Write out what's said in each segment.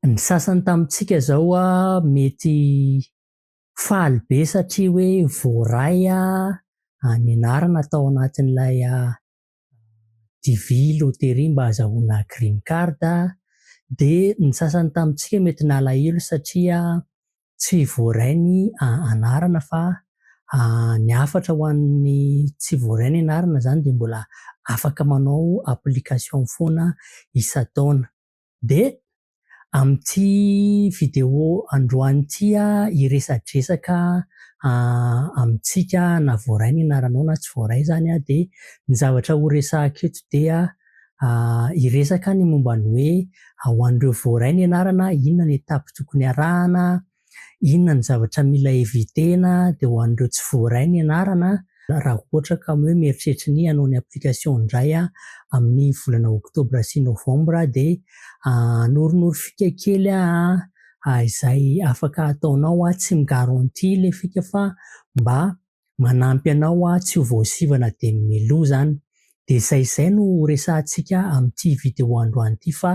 Ny sasany tamintsika zao mety faly be satria hoe voaray ny anarana tao anatin'ilay DV loteria mba azahoana green card de ny sasany tamintsika mety nalahelo satria tsy voaray ny anarana fa ny hafatra ho an'ny tsy voaray ny anarana zany de mbola afaka manao application foana isan-taona. De amin'ity vidéo androany ity iresadresaka amintsika na voaray ny anaranao na tsy voaray zany de ny zavatra ho resahako eto dia iresaka ny momba ny hoe ho an'ireo voaray ny anarana inona ny etapy tokony arahana, inona ny zavatra mila evitena, de ho an'ireo tsy voaray ny anarana raha ohatra ka hoe mieritreritra ny hanao ny application indray amin'ny volana oktobra sy novambra de noronoro fika kely izay afaka ataonao tsy migaranty le fika fa mba manampy anao tsy ho voasivana de miloa zany. De izay no resahantsika amin'ity vidéo androany ity fa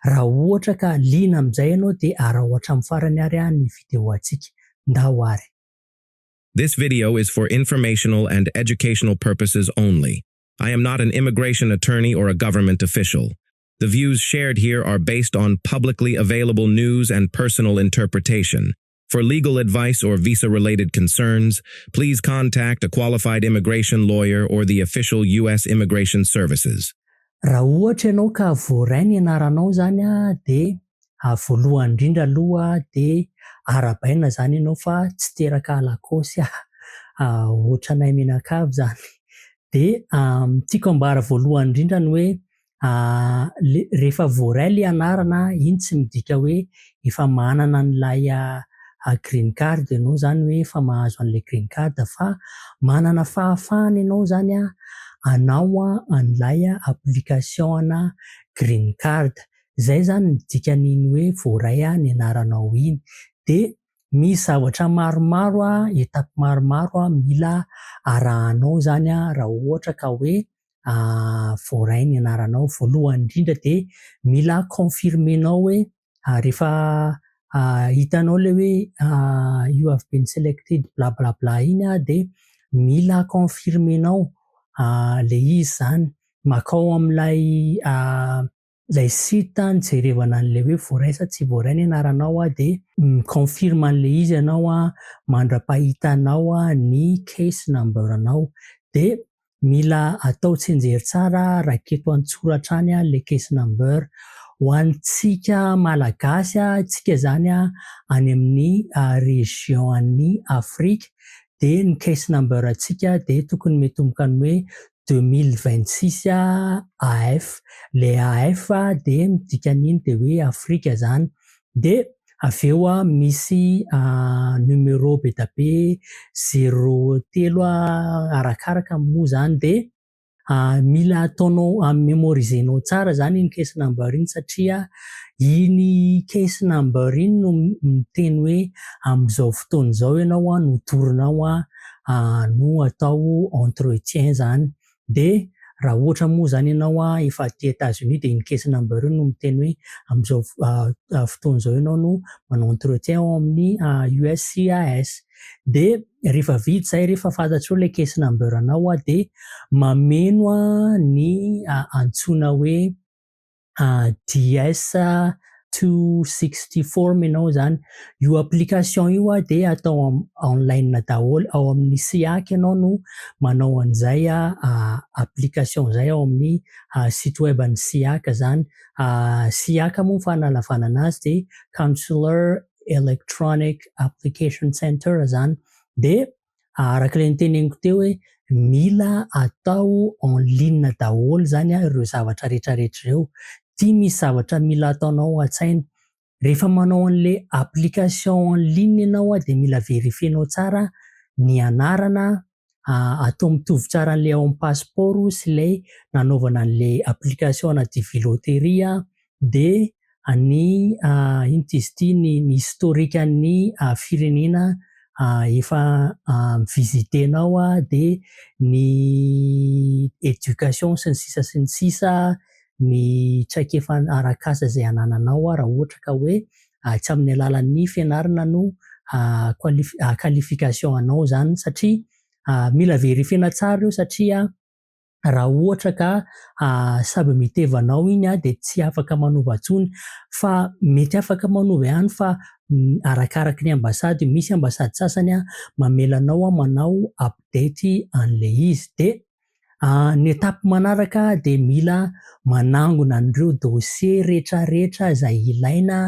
raha ohatra ka liana amin'izay ianao de araha ohatra amin'ny farany ary ny vidéo antsika. Ndahoary. This video is for informational and educational purposes only. I am not an immigration attorney or a government official. The views shared here are based on publicly available news and personal interpretation. For legal advice or visa-related concerns, please contact a qualified immigration lawyer or the official U.S. Immigration Services. Raha ohatra ianao ka voaray ny anaranao zany de voalohany indrindra aloha de arabaina zany ianao fa tsy teraka lakosy ohatranay menakavy zany. De tiako ambara voalohany indrindra ny hoe rehefa voaray le anarana iny tsy midika hoe efa manana an'ilay green card ianao zany hoe efa mahazo an'ilay green card fa manana fahafahana ianao zany hanao an'ilay application green card. Zay zany ny dikan'iny hoe voaray ny anaranao iny. De misy zavatra maromaro etapy maromaro mila arahanao zany raha ohatra ka hoe voaray ny anaranao. Voalohany indrindra de mila confirmenao hoe rehefa hitanao le hoe you have been selected bla bla bla iny de mila confirmenao le izy zany. Makao amin'ilay site nijerevana an'le hoe voaray sa tsy voaray ny anaranao de confirme an'le izy ianao mandra-pahitanao ny case number anao. De mila atao tsenjery tsara raha keto an-tsoratra any le case number. Ho antsika malagasy tsika zany any amin'ny région an'ny Afrique de ny case number atsika de tokony metomboka ny hoe 2026 AF. Le AF de midika an'iny de hoe Afrika zany. De aveo misy numéro be da be 03 arakaraka moa zany de mila ataonao mémorisenao tsara zany iny case number iny satria iny case number iny no miteny hoe amin'izao fotoana izao ianao no torinao no atao entretien zany. De raha ohatra moa zany ianao efa aty États-Unis de iny case number iny no miteny hoe amin'izao fotoana izao ianao no manao entretien ao amin'ny USCIS. De rehefa vita zay, rehefa fantatrao le case number anao de mameno ny antsoina hoe DS 260 ianao zany. Io application io de atao online daholo ao amin'ny SIAC ianao no manao an'izay application zay ao amin'ny site web ny SIAC zany. SIAC moa fanalavana anazy de Consular Electronic Application Center zany. De araka le niteneniko teo hoe mila atao en ligne daholo zany ireo zavatra rehetrarehetra ireo. Ty misy zavatra mila ataonao an-tsaina. Rehefa manao an'le application en ligne ianao de mila verifienao tsara ny anarana, atao mitovy tsara an'le ao amin'ny passeport sy ilay nanaovana an'le application DV loteria de ny ino izy ity ny historique ny firenena efa visitenao de ny éducation sy ny sisa ny traikefa arak'asa zay anananao raha ohatra ka hoe tsy amin'ny alalan'ny fianarana no qualification anao zany satria mila verifiena tsara io satria raha ohatra ka samy mitevanao iny dia tsy afaka manova ntsony fa mety afaka manova ihany fa arakaraky ny ambasady misy ambasady sasany mamela anao manao update an'ilay izy dia ny etapy manaraka dia mila manangona an'ireo dossier rehetrarehetra izay ilaina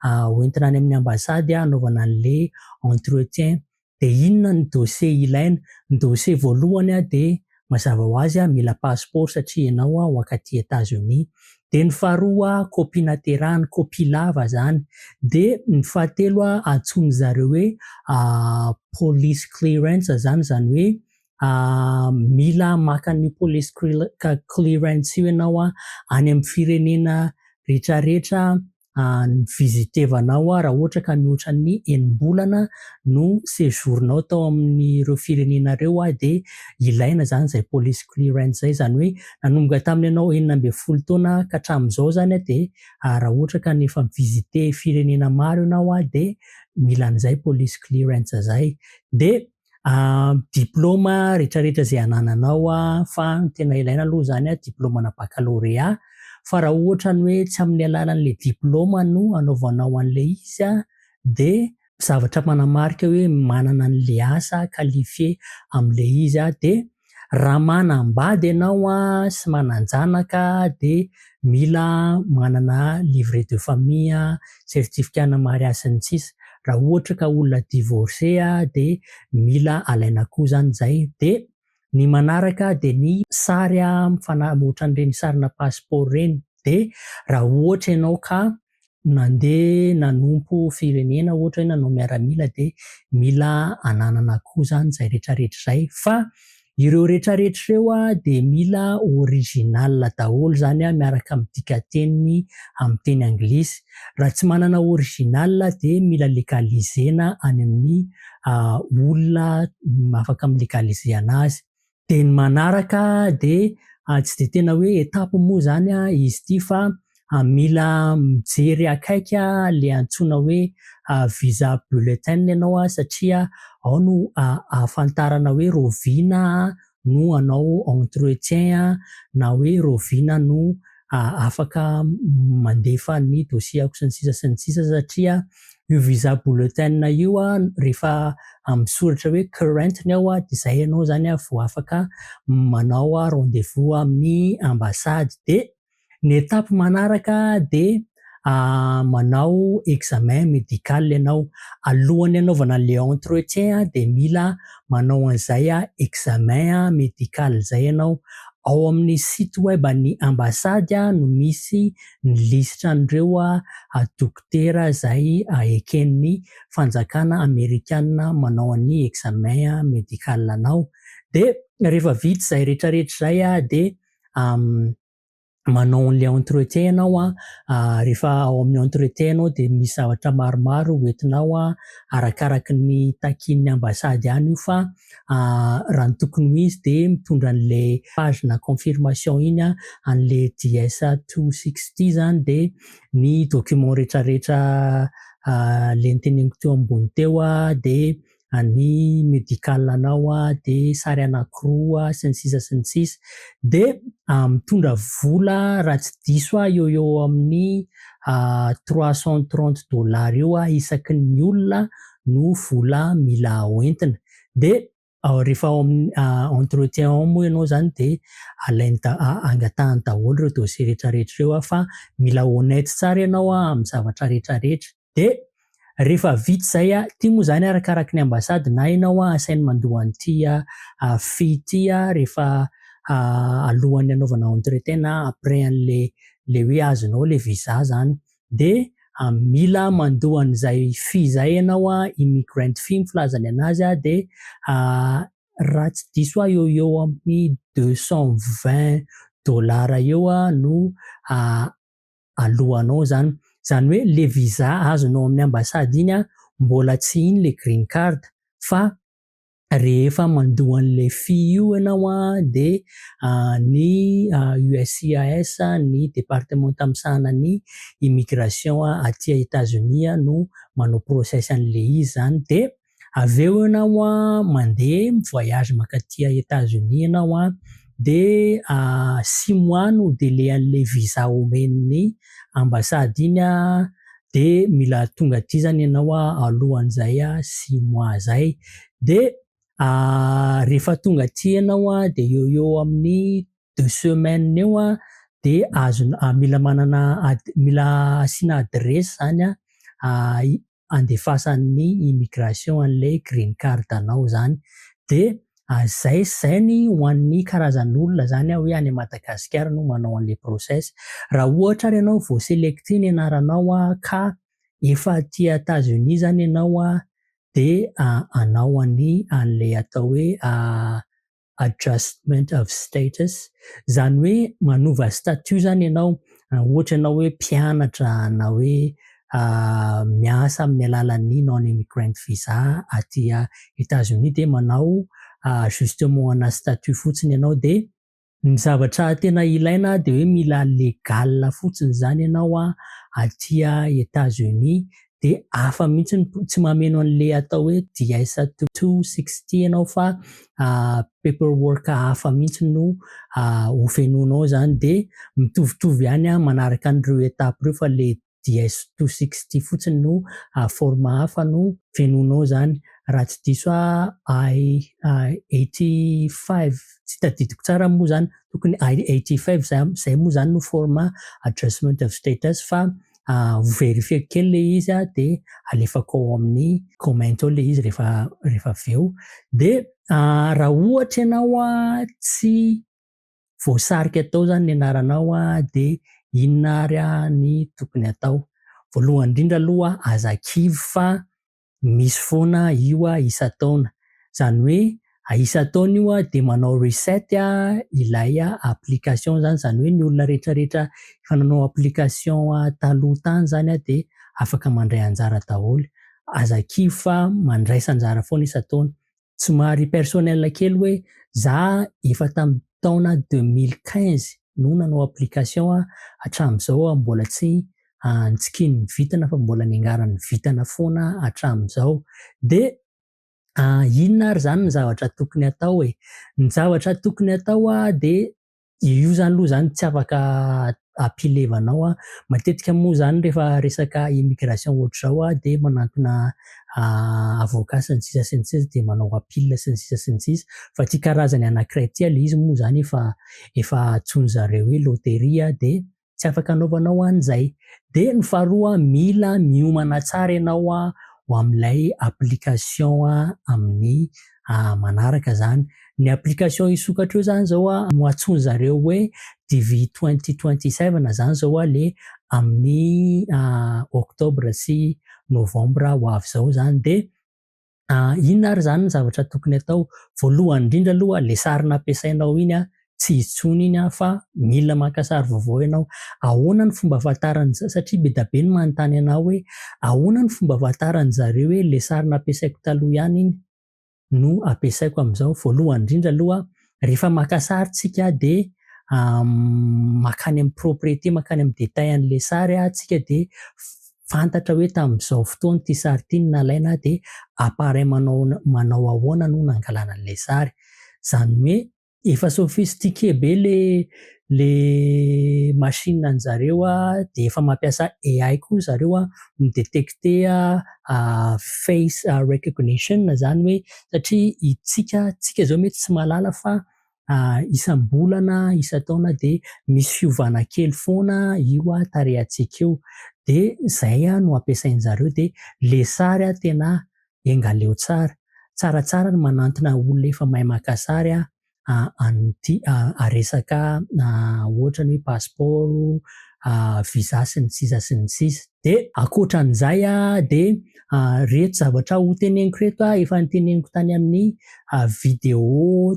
hoentina any amin'ny ambasady hanaovana an'ilay entretien dia inona ny dossier ilaina ny dossier voalohany dia mazava ho azy mila passeport satria ianao ho akaty États-Unis dia ny faharoa copie naterahany copie lava zany dia ny fahatelo antsoiny zareo hoe police clearance zany hoe mila maka ny police clearance io ianao any amin'ny firenena rehetrarehetra visitevanao raha ohatra ka mihoatra ny enim-bolana no séjournao tao amin'ireo firenena ireo dia ilaina zany zay police clearance zay zany hoe nanomboka tamin'ny ianao 12 taona ka hatramin'izao zany dia raha ohatra ka nefa visite firenena maro ianao dia mila an'izay police clearance zay dia diplôma rehetrarehetra zay anananao fa tena ilaina aloha zany diplômana baccalauréat fa raha ohatra ny hoe tsy amin'ny alalan'ilay diplôma no anaovanao an'ilay izy dia zavatra manamarika hoe manana an'ilay asa qualifié amin'ilay izy dia raha manambady ianao sy mananjanaka dia mila manana livret de famille certificat na mariage sy ny sisa raha ohatra ka olona divorcé dia mila alaina koa zany zay dia ny manaraka dia ny sary mifanamotra an'ireny sarina passeport reny dia raha ohatra ianao ka nandeha nanompo firenena ohatra hoe nanao miaramila dia mila ananana koa zany zay rehetrarehetra zay fa ireo rehetrarehetra ireo dia mila original daholo zany miaraka amin'ny dikateniny amin'ny teny anglisy raha tsy manana original dia mila legalizena any amin'ny olona afaka milegalize anazy dia ny manaraka dia tsy dia tena hoe etapo moa zany izy ity fa mila mijery akaiky le antsoina hoe visa bulletin ianao satria ao no ahafantarana hoe roviana no anao entretien na hoe roviana no afaka mandefa ny dossier sy ny sisa satria io visa bulletin io rehefa misoratra hoe current ny ao dia izay ianao zany vao afaka manao rendez-vous amin'ny ambasady dia ny etapy manaraka dia manao examen médical ianao alohan'ny anaovana le entretien dia mila manao an'izay examen médical zay ianao ao amin'ny site web ny ambasady no misy ny lisitra an'ireo dokotera izay eken'ny fanjakana amerikanina manao an'ny examen médical anao dia rehefa vita izay rehetrarehetra izay dia manao an'ilay entretien ianao rehefa ao amin'ny entretien ianao dia misy zavatra maromaro hoentinao arakaraky ny takin'ny ambasady any io fa raha ny tokony ho izy dia mitondra an'ilay page na confirmation iny an'ilay DS 260 zany dia ny document rehetrarehetra le niteneniko teo ambony teo dia ny médical anao dia sary anankiroa sy ny sisa dia mitondra vola raha tsy diso eo amin'ny $330 eo isaky ny olona no vola mila hoentina dia rehefa ao amin'ny entretien ao moa ianao zany dia angatahany daholo ireo dossier rehetrarehetra ireo fa mila honnête tsara ianao amin'ny zavatra rehetrarehetra dia rehefa vita izay ity moa zany arakaraky ny ambasady na ianao asainy mandoa an'ity fee ity rehefa alohan'ny anaovana entretien na après an'le hoe azonao le visa zany dia mila mandoa an'izay fee zay ianao immigrant fee filazany anazy dia raha tsy diso eo amin'ny $220 eo no alohanao zany hoe le visa azonao amin'ny ambasady iny mbola tsy iny le green card fa rehefa mandoa an'le fia io ianao de ny USCIS ny département tamosahana ny immigration aty États-Unis no manao process an'le izy zany de aveo ianao mandeha voyage makaty États-Unis ianao de 6 mois no délai an'le visa omen'ny ambassady iny de mila tonga aty zany ianao alohan'izay 6 mois zay de rehefa tonga aty ianao de eo amin'ny 2 semaines eo de mila manana mila asiana adresy zany andefasan'ny immigration an'le green card anao zany de zay ny ho an'ny karazan'olona zany hoe any Madagasikara no manao an'le process. Raha ohatra ary ianao vao selecté ny anaranao ka efa aty États-Unis zany ianao de anao an'le atao hoe adjustment of status zany hoe manova statut zany ianao ohatra ianao hoe mpianatra na hoe miasa amin'ny alalan'ny non immigrant visa aty États-Unis de manao justement ana statut fotsiny ianao de ny zavatra tena ilaina de hoe mila légal fotsiny zany ianao aty États-Unis de hafa mihitsy tsy mameno an'le atao hoe DS 260 ianao fa paperwork hafa mihitsy no hofenonao zany de mitovitovy ihany manaraka an'ireo étape reo fa le DS 260 fotsiny no format hafa no fenonao zany raha tsy diso 85 tsy tadidiko tsara moa zany tokony 85 zay moa zany no format adjustment of status fa verifie kely le izy de alefaka ao amin'ny comment ao le izy rehefa aveo de raha ohatra ianao tsy voasarika atao zany ny anaranao de inona ary ny tokony atao. Voalohany indrindra aloha aza-kivy fa misy foana io isa-taona zany hoe isa-taona io de manao reset ilay application zany hoe ny olona rehetrarehetra efa nanao application taloha tany zany de afaka mandray anjara daholo. Aza-kivy fa mandraisa anjara foana isa-taona. Somary personnel kely hoe za efa tamin'ny taona 2015 no nanao application hatramin'izao mbola tsy nitsikiny ny vitana fa mbola niangaran'ny vitana foana hatramin'izao de inona ary zany ny zavatra tokony atao ny zavatra tokony atao de io zany aloha zany tsy afaka ampilevanao matetika moa zany rehefa resaka immigration ohatr'izao de manantona avocat sy ny sisa sy ny sisa de manao appeal sy ny sisa sy ny sisa fa ty karazany anankiray ty le izy moa zany efa antsoiny zareo hoe loteria de tsy afaka anaovanao an'izay de ny faharoa mila miomana tsara ianao ho amin'ilay application amin'ny manaraka zany ny application isokatra eo zany zao no antsoiny zareo hoe DV 2027 zany zao le amin'ny octobre sy novembre ho avy zao zany de inona ary zany ny zavatra tokony atao voalohany indrindra aloha le sary nampiasainao iny tsy intsony iny fa mila maka sary vaovao ianao ahoana ny fomba ahafantarany satria be da be ny manontany anao hoe ahoana ny fomba ahafantarany zareo hoe le sary nampiasaiko taloha ihany iny no ampiasaiko amin'izao. Voalohany indrindra aloha rehefa maka sary tsika de makany amin'ny propriété makany amin'ny détail an'le sary tsika de fantatra hoe tamin'izao fotoana ty sary ty nalaina de appareil manao ahoana no nangalana an'le sary zany hoe efa sophistiqué be le machine an'zareo de efa mampiasa AI koa zareo midetecter face recognition zany hoe satria tsika zao mety tsy mahalala fa isam-bolana isa-taona de misy fiovana kely foana io tarehantsika io de zay no ampiasain'zareo de le sary tena engaleo tsaratsara ny manantona olona efa mahay maka sary aresaka ohatra ny hoe passeport visa sy ny sisa sy ny sisa de akoatran'izay de reto zavatra ho teneniko reto efa niteneniko tany amin'ny video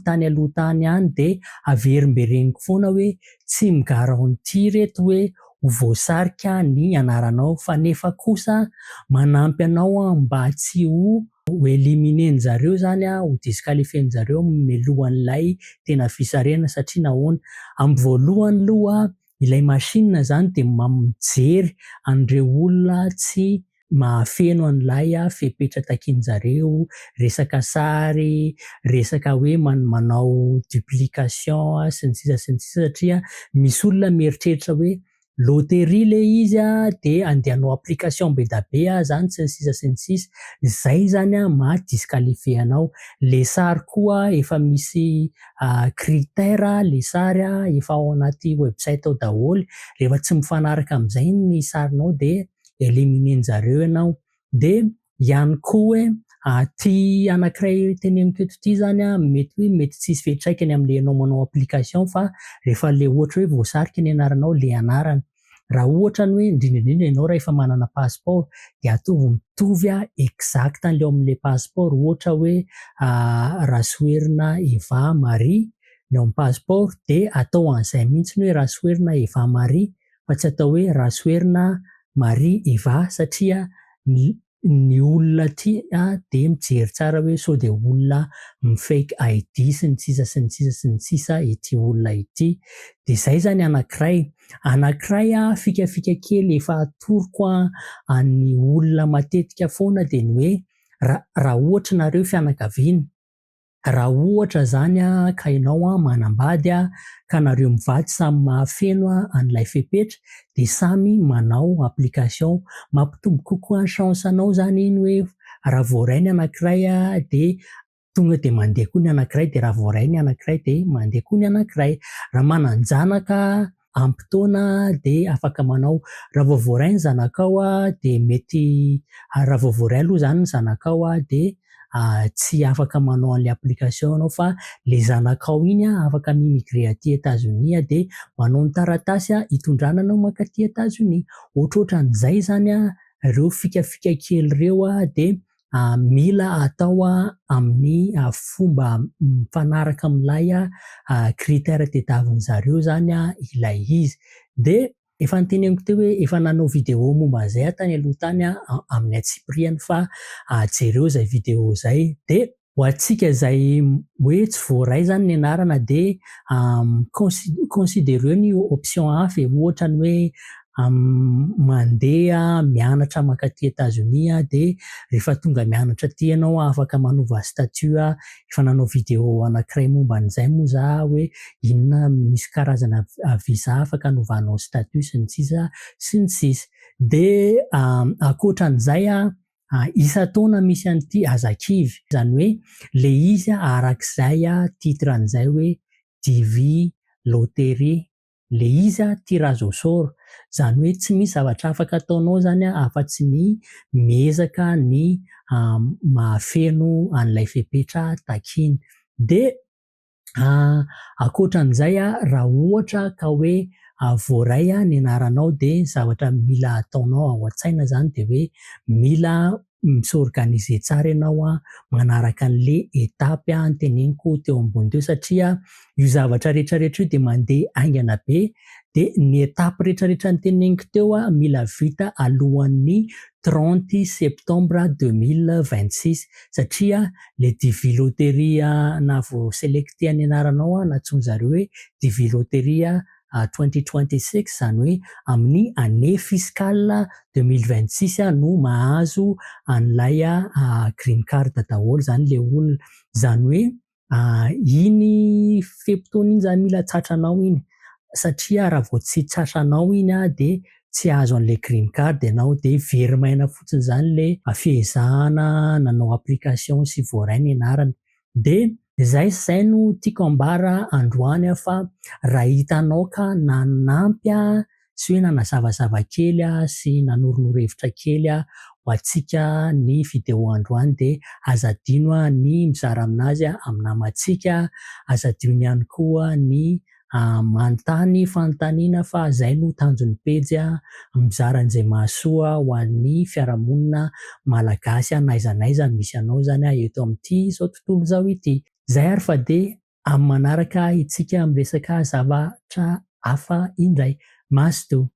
tany aloha tany any de averimbereniko foana hoe tsy migaranty reto hoe ho voasarika ny anaranao fa nefa kosa manampy anao mba tsy ho ho éliminen'jareo zany ho disqualifien'jareo mialohan'ilay tena fisarena satria nahoana amin'ny voalohany aloha ilay machine zany de mijery an'ireo olona tsy mahafeno an'ilay fepetra takian'jareo, resaka sary, resaka hoe manao duplication sy ny sisa sy ny sisa satria misy olona mieritreritra hoe loterie le izy de andeha hanao application be da be zany sy ny sisa sy ny sisa. Zay zany maha-disqualifier anao. Le sary koa efa misy critère le sary efa ao anaty website ao daholo. Rehefa tsy mifanaraka amin'izay ny sarinao de éliminen'jareo ianao. De ihany koa hoe ty anankiray teneniko eto ty zany mety tsisy fiantraikany amin'le anao manao application fa rehefa le ohatra hoe voasarika ny anaranao le anarany. Raha ohatra ny hoe indrindrandrindra ianao raha efa manana passeport de ataovy mitovy exact an'le ao amin'le passeport. Ohatra hoe Rasoerina Eva Marie ny ao amin'ny passeport de atao an'izay mihitsy hoe Rasoerina Eva Marie fa tsy atao hoe Rasoerina Marie Eva satria ny olona ty de mijery tsara hoe sao de olona mi-fake ID sy ny sisa sy ny sisa sy ny sisa ity olona ity. De zay zany anankiray. Anankiray fikafika kely efa atoroko an'ny olona matetika foana de ny hoe raha ohatra nareo fianakaviana, raha ohatra zany ka ianao manambady ka nareo mivady samy mahafeno an'ilay fepetra de samy manao application. Mampitombo kokoa ny chance anao zany iny hoe raha voaray ny anankiray de tonga de mandeha koa ny anankiray de raha voaray ny anankiray de mandeha koa ny anankiray. Raha mananjanaka ampitaona de afaka manao. Raha vao voaray ny zanakao de mety raha vao voaray aloha zany ny zanakao de tsy afaka manao an'le application anao fa le zanakao iny afaka mi-migrer aty États-Unis de manao ny taratasy hitondrana anao mankaty États-Unis. Ohatrohatran'izay zany ireo fikafika kely ireo de mila atao amin'ny fomba mifanaraka amin'ilay critère tadiavin'jareo zany ilay izy. De efa noteneniko teo hoe efa nanao vidéo momba an'izay tany aloha tany amin'ny Antsipriany fa jereo zay vidéo zay. De ho antsika zay hoe tsy voaray zany ny anarana de considéreo ny option hafa ohatra ny hoe mandeha mianatra mankaty États-Unis de rehefa tonga mianatra aty ianao afaka manova statut. Efa nanao vidéo anankiray momba an'izay moa za hoe inona misy karazana visa afaka hanovanao statut sy ny sisa sy ny sisa. De ankoatran'izay isa-taona misy an'ity azakivy zany hoe le izy arak'izay titran'izay hoe Divy Loterie. Le izy tirage au sort zany hoe tsy misy zavatra afaka ataonao zany afa-tsy ny miezaka ny mahafeno an'ilay fepetra takiny. De ankoatran'izay raha ohatra ka hoe voaray ny anaranao de zavatra mila ataonao ao an-tsaina zany de hoe mila mi-s'organiser tsara ianao manaraka an'le etapy noteneniko teo ambony teo satria io zavatra rehetrarehetra io de mandeha aingana be. De ny etapy rehetrarehetra noteneniko teo mila vita alohan'ny 30 septembre 2026 satria le Divy Loterie na vao sélecté ny anaranao natsoin'jareo hoe Divy Loterie 2026 zany hoe amin'ny année fiscale 2026 no mahazo an'ilay green card daholo zany le olona. Zany hoe iny fempotoana iny zany mila tsatranao iny satria raha vao tsy tsatranao iny de tsy azo an'le green card ianao de very maina fotsiny zany le fiezahana nanao application sy voaray ny anarana. De zay no tiako ambara androany fa raha hitanao ka nanampy sy hoe nanazavazava kely sy nanorinoro-hevitra kely ho antsika ny vidéo androany de azadino ny mizara aminazy amin'ny namantsika, azadino ihany koa ny manontany fanontaniana fa zay no tanjon'ny pejy mizara an'izay mahasoa ho an'ny fiarahamonina malagasy n'aiza n'aiza misy anao zany eto amin'ity zao tontolo zao ity. Zay ary fa de amin'ny manaraka itsika miresaka zavatra hafa indray. Masotoa.